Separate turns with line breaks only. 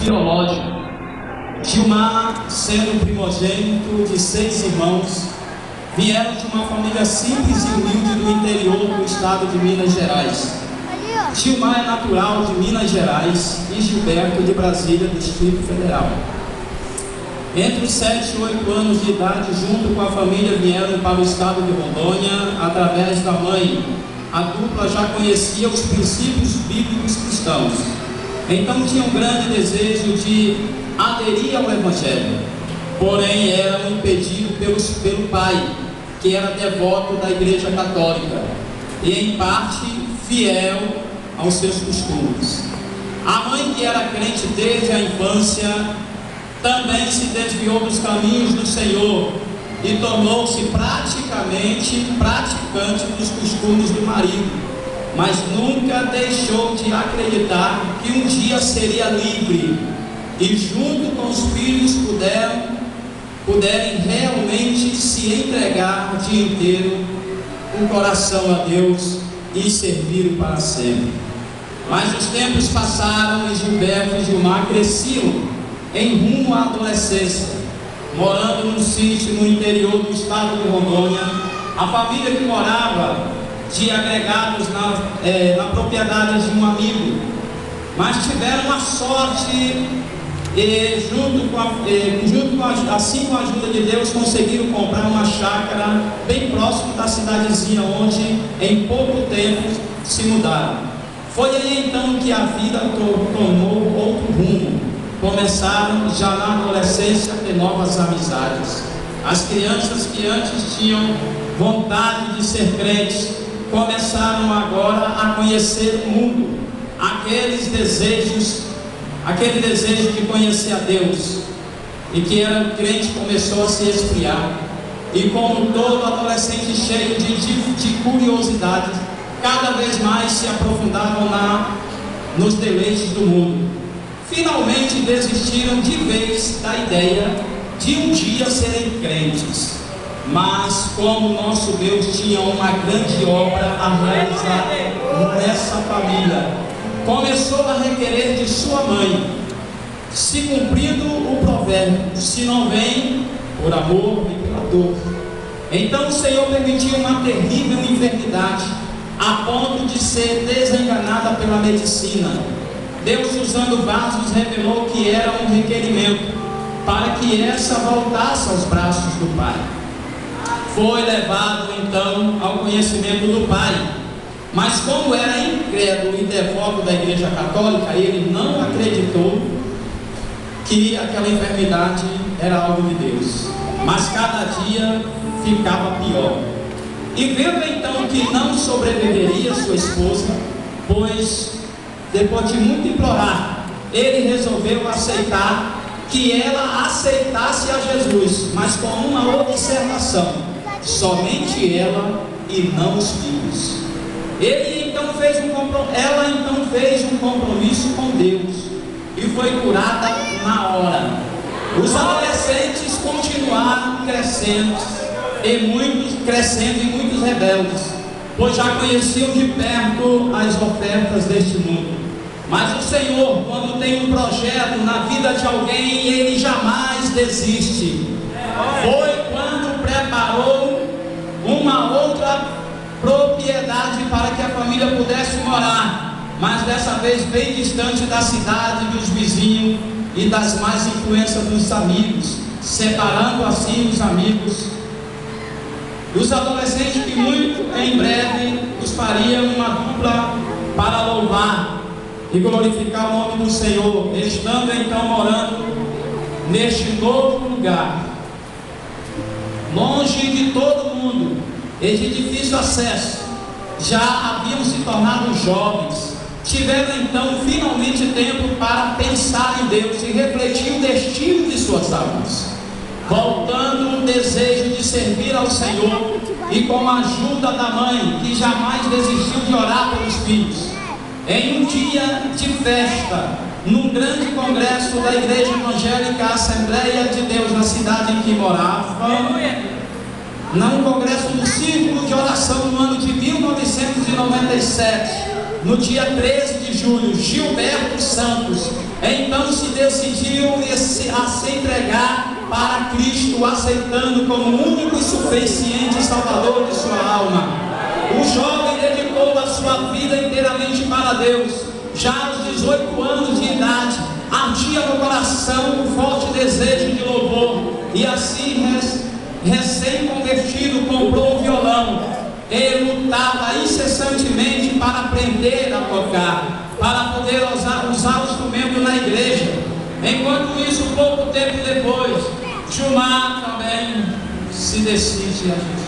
biológico. Gilmar, sendo primogênito de 6 irmãos, vieram de uma família simples e humilde do interior do estado de Minas Gerais. Gilmar é natural de Minas Gerais e Gilberto de Brasília, Distrito Federal. Entre os 7 e 8 anos de idade, junto com a família, vieram para o estado de Rondônia através da mãe. A dupla já conhecia os princípios bíblicos cristãos. Então tinha um grande desejo de aderir ao Evangelho. Porém, eram impedidos pelo pai, que era devoto da Igreja Católica e, em parte, fiel aos seus costumes. A mãe, que era crente desde a infância, também se desviou dos caminhos do Senhor e tornou-se praticante dos costumes do marido, mas nunca deixou de acreditar que um dia seria livre e, junto com os filhos, puderem realmente se entregar o dia inteiro com o coração a Deus e servir para sempre. Mas os tempos passaram e Gilberto e Gilmar cresciam em rumo à adolescência, morando num sítio no interior do estado de Rondônia. A família que morava de agregados na propriedade de um amigo, mas tiveram a sorte e assim com a ajuda de Deus conseguiram comprar uma chácara bem próximo da cidadezinha onde em pouco tempo se mudaram. Foi aí então que a vida tomou outro rumo. Começaram já na adolescência a ter novas amizades. As crianças que antes tinham vontade de ser crentes começaram agora a conhecer o mundo. Aquele desejo de conhecer a Deus, e que era crente, começou a se esfriar. E como todo adolescente cheio de curiosidades, cada vez mais se aprofundavam nos deleites do mundo. Finalmente desistiram de vez da ideia de um dia serem crentes. Mas como nosso Deus tinha uma grande obra a realizar nessa família, começou a requerer de sua mãe, se cumprindo o provérbio: se não vem por amor e pela dor. Então o Senhor permitiu uma terrível enfermidade, a ponto de ser desenganada pela medicina. Deus, usando vasos, revelou que era um requerimento para que essa voltasse aos braços do Pai. Foi levado então ao conhecimento do Pai, mas como era incrédulo e devoto da Igreja Católica, ele não acreditou que aquela enfermidade era algo de Deus, mas cada dia ficava pior. E vendo então que não sobreviveria sua esposa, pois depois de muito implorar, ele resolveu aceitar que ela aceitasse a Jesus, mas com uma observação: somente ela e não os filhos. Ela então fez um compromisso com Deus e foi curada na hora. Os adolescentes continuaram crescendo e muitos rebeldes, pois já conheciam de perto as ofertas deste mundo. Mas o Senhor, quando tem um projeto na vida de alguém, Ele jamais desiste. Foi quando preparou uma outra propriedade para que a família pudesse morar, mas dessa vez bem distante da cidade, dos vizinhos e das más influências dos amigos, separando assim os amigos dos adolescentes, que muito em breve os fariam uma dupla para louvar e glorificar o nome do Senhor, estando então morando neste novo lugar, longe de todo mundo e de difícil acesso. Já haviam se tornado jovens, tiveram então finalmente tempo para pensar em Deus e refletir o destino de suas almas, voltando o desejo de servir ao Senhor, e com a ajuda da mãe, que jamais desistiu de orar pelos filhos. Em um dia de festa, num grande congresso da Igreja Evangélica Assembleia de Deus, na cidade em que morava, num congresso do Círculo de Oração no ano de 1997, no dia 13 de julho, Gilberto Santos então se decidiu a se entregar para Cristo, aceitando como único e suficiente Salvador de sua alma. O jovem dedicou a sua vida inteiramente para Deus. Já aos 18 anos de idade, ardia no coração um forte desejo de louvor, e assim, recém-convertido, comprou o violão. Ele lutava incessantemente para aprender a tocar, para poder usar o instrumento na igreja. Enquanto isso, pouco tempo depois, Gilmar também se decide a